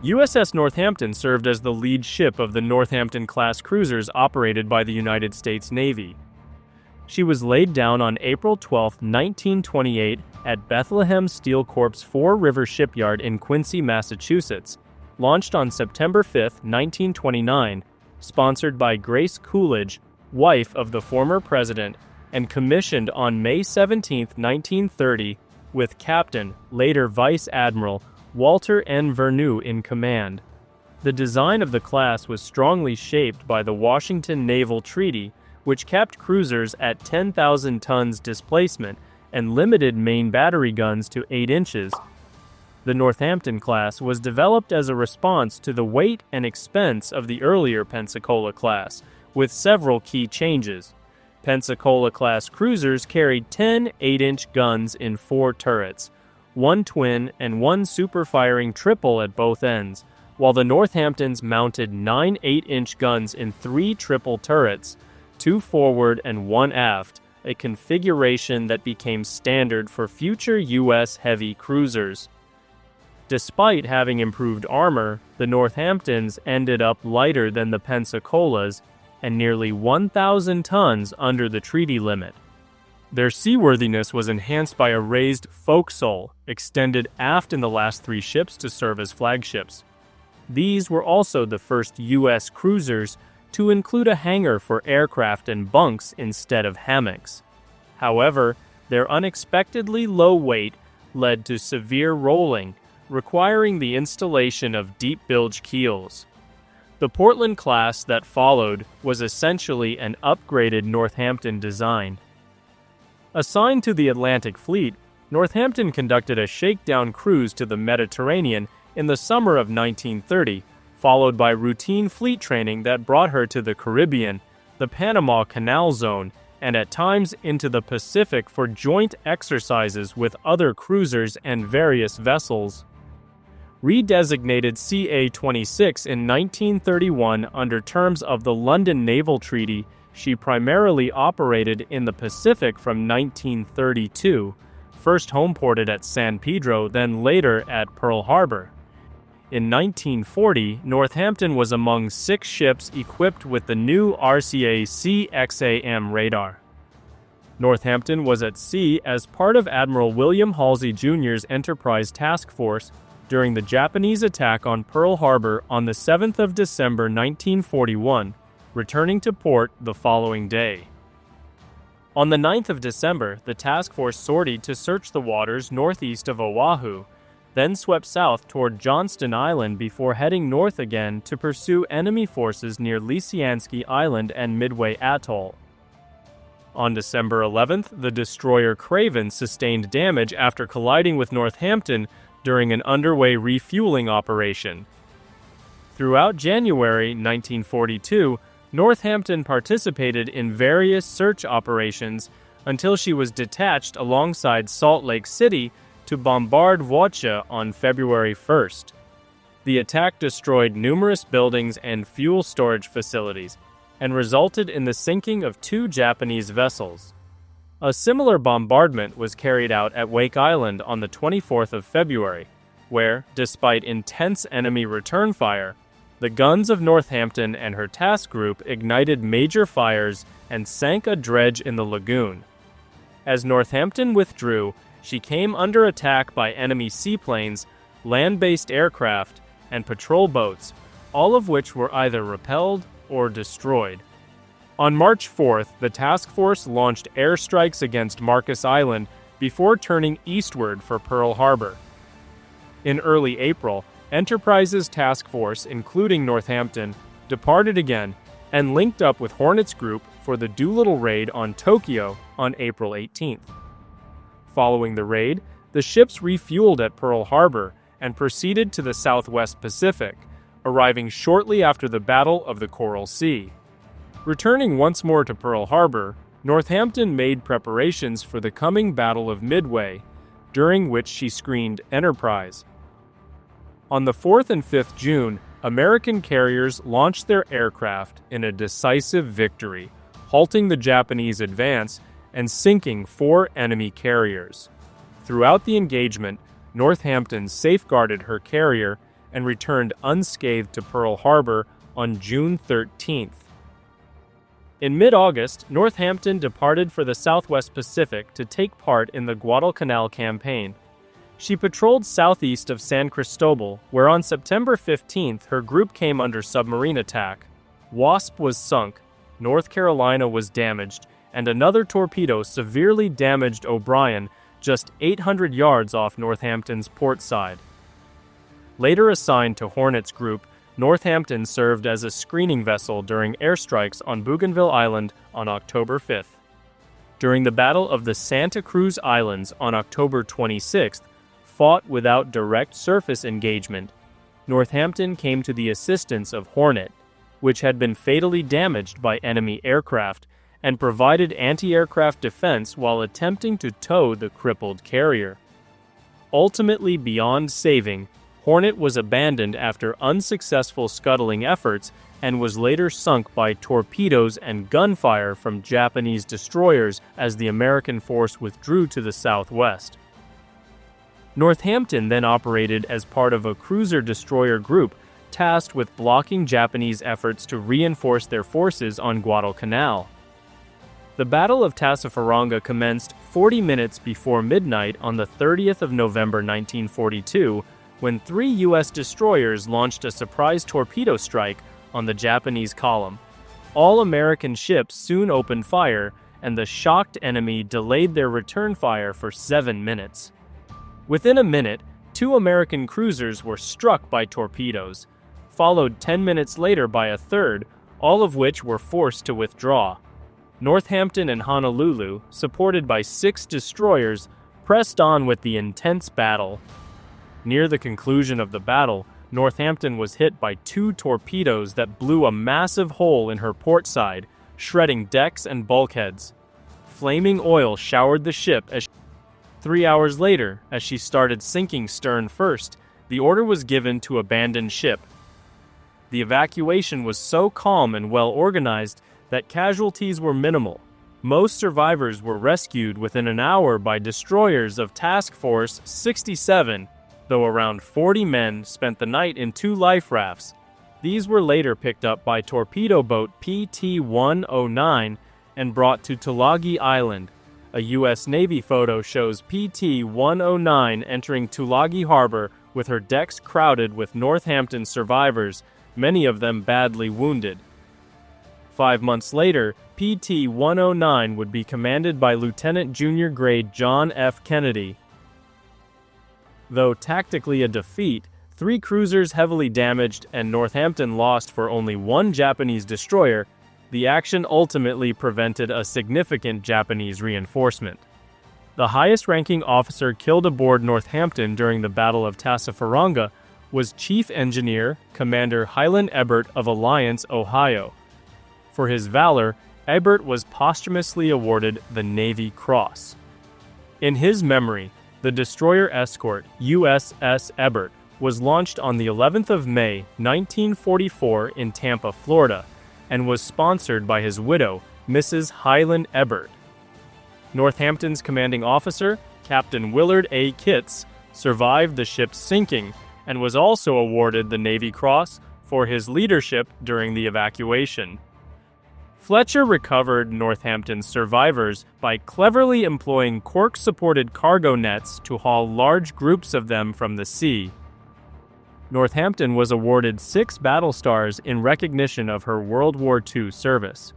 USS Northampton served as the lead ship of the Northampton-class cruisers operated by the United States Navy. She was laid down on April 12, 1928 at Bethlehem Steel Corp's Fore River Shipyard in Quincy, Massachusetts, launched on September 5, 1929, sponsored by Grace Coolidge, wife of the former president, and commissioned on May 17, 1930, with Captain, later Vice Admiral, Walter N. Vernew in command. The design of the class was strongly shaped by the Washington Naval Treaty, which capped cruisers at 10,000 tons displacement and limited main battery guns to 8 inches. The Northampton class was developed as a response to the weight and expense of the earlier Pensacola class, with several key changes. Pensacola-class cruisers carried 10 8-inch guns in 4 turrets, 1 twin and 1 super-firing triple at both ends, while the Northamptons mounted 9 8-inch guns in 3 triple turrets, 2 forward and 1 aft, a configuration that became standard for future U.S. heavy cruisers. Despite having improved armor, the Northamptons ended up lighter than the Pensacola's and nearly 1,000 tons under the treaty limit. Their seaworthiness was enhanced by a raised forecastle extended aft in the last 3 ships to serve as flagships. These were also the first U.S. cruisers to include a hangar for aircraft and bunks instead of hammocks. However, their unexpectedly low weight led to severe rolling, requiring the installation of deep bilge keels. The Portland class that followed was essentially an upgraded Northampton design. Assigned to the Atlantic Fleet, Northampton conducted a shakedown cruise to the Mediterranean in the summer of 1930, followed by routine fleet training that brought her to the Caribbean, the Panama Canal Zone, and at times into the Pacific for joint exercises with other cruisers and various vessels. Redesignated CA-26 in 1931 under terms of the London Naval Treaty, she primarily operated in the Pacific from 1932, first homeported at San Pedro, then later at Pearl Harbor. In 1940, Northampton was among 6 ships equipped with the new RCA CXAM radar. Northampton was at sea as part of Admiral William Halsey Jr.'s Enterprise Task Force during the Japanese attack on Pearl Harbor on the 7th of December 1941, returning to port the following day. On the 9th of December, the task force sortied to search the waters northeast of Oahu, then swept south toward Johnston Island before heading north again to pursue enemy forces near Lisiansky Island and Midway Atoll. On December 11th, the destroyer Craven sustained damage after colliding with Northampton during an underway refueling operation. Throughout January 1942, Northampton participated in various search operations until she was detached alongside Salt Lake City to bombard Vocha on February 1st. The attack destroyed numerous buildings and fuel storage facilities and resulted in the sinking of 2 Japanese vessels. A similar bombardment was carried out at Wake Island on the 24th of February, where, despite intense enemy return fire, the guns of Northampton and her task group ignited major fires and sank a dredge in the lagoon. As Northampton withdrew, she came under attack by enemy seaplanes, land-based aircraft, and patrol boats, all of which were either repelled or destroyed. On March 4th, the task force launched airstrikes against Marcus Island before turning eastward for Pearl Harbor. In early April, Enterprise's task force, including Northampton, departed again and linked up with Hornets Group for the Doolittle Raid on Tokyo on April 18th. Following the raid, the ships refueled at Pearl Harbor and proceeded to the Southwest Pacific, arriving shortly after the Battle of the Coral Sea. Returning once more to Pearl Harbor, Northampton made preparations for the coming Battle of Midway, during which she screened Enterprise. On the 4th and 5th June, American carriers launched their aircraft in a decisive victory, halting the Japanese advance and sinking 4 enemy carriers. Throughout the engagement, Northampton safeguarded her carrier, and returned unscathed to Pearl Harbor on June 13th. In mid-August, Northampton departed for the Southwest Pacific to take part in the Guadalcanal Campaign. She patrolled southeast of San Cristobal, where on September 15th her group came under submarine attack. Wasp was sunk, North Carolina was damaged, and another torpedo severely damaged O'Brien just 800 yards off Northampton's port side. Later assigned to Hornet's group, Northampton served as a screening vessel during airstrikes on Bougainville Island on October 5th. During the Battle of the Santa Cruz Islands on October 26th, fought without direct surface engagement, Northampton came to the assistance of Hornet, which had been fatally damaged by enemy aircraft, and provided anti-aircraft defense while attempting to tow the crippled carrier. Ultimately beyond saving, Hornet was abandoned after unsuccessful scuttling efforts and was later sunk by torpedoes and gunfire from Japanese destroyers as the American force withdrew to the southwest. Northampton then operated as part of a cruiser-destroyer group tasked with blocking Japanese efforts to reinforce their forces on Guadalcanal. The Battle of Tassafaronga commenced 40 minutes before midnight on the 30th of November 1942, when 3 U.S. destroyers launched a surprise torpedo strike on the Japanese column. All American ships soon opened fire, and the shocked enemy delayed their return fire for 7 minutes. Within a minute, 2 American cruisers were struck by torpedoes, followed 10 minutes later by a third, all of which were forced to withdraw. Northampton and Honolulu, supported by 6 destroyers, pressed on with the intense battle. Near the conclusion of the battle, Northampton was hit by 2 torpedoes that blew a massive hole in her port side, shredding decks and bulkheads. Flaming oil showered the ship as 3 hours later, as she started sinking stern first, the order was given to abandon ship. The evacuation was so calm and well organized that casualties were minimal. Most survivors were rescued within an hour by destroyers of Task Force 67, though around 40 men spent the night in 2 life rafts. These were later picked up by torpedo boat PT-109 and brought to Tulagi Island. A U.S. Navy photo shows PT-109 entering Tulagi Harbor with her decks crowded with Northampton survivors, many of them badly wounded. 5 months later, PT-109 would be commanded by Lieutenant Junior Grade John F. Kennedy. Though tactically a defeat, 3 cruisers heavily damaged and Northampton lost for only 1 Japanese destroyer, the action ultimately prevented a significant Japanese reinforcement. The highest-ranking officer killed aboard Northampton during the Battle of Tassafaronga was Chief Engineer Commander Highland Ebert of Alliance, Ohio. For his valor, Ebert was posthumously awarded the Navy Cross. In his memory, the destroyer escort USS Ebert was launched on the 11th of May, 1944 in Tampa, Florida, and was sponsored by his widow, Mrs. Highland Ebert. Northampton's commanding officer, Captain Willard A. Kitts, survived the ship's sinking and was also awarded the Navy Cross for his leadership during the evacuation. Fletcher recovered Northampton's survivors by cleverly employing cork-supported cargo nets to haul large groups of them from the sea. Northampton was awarded 6 battle stars in recognition of her World War II service.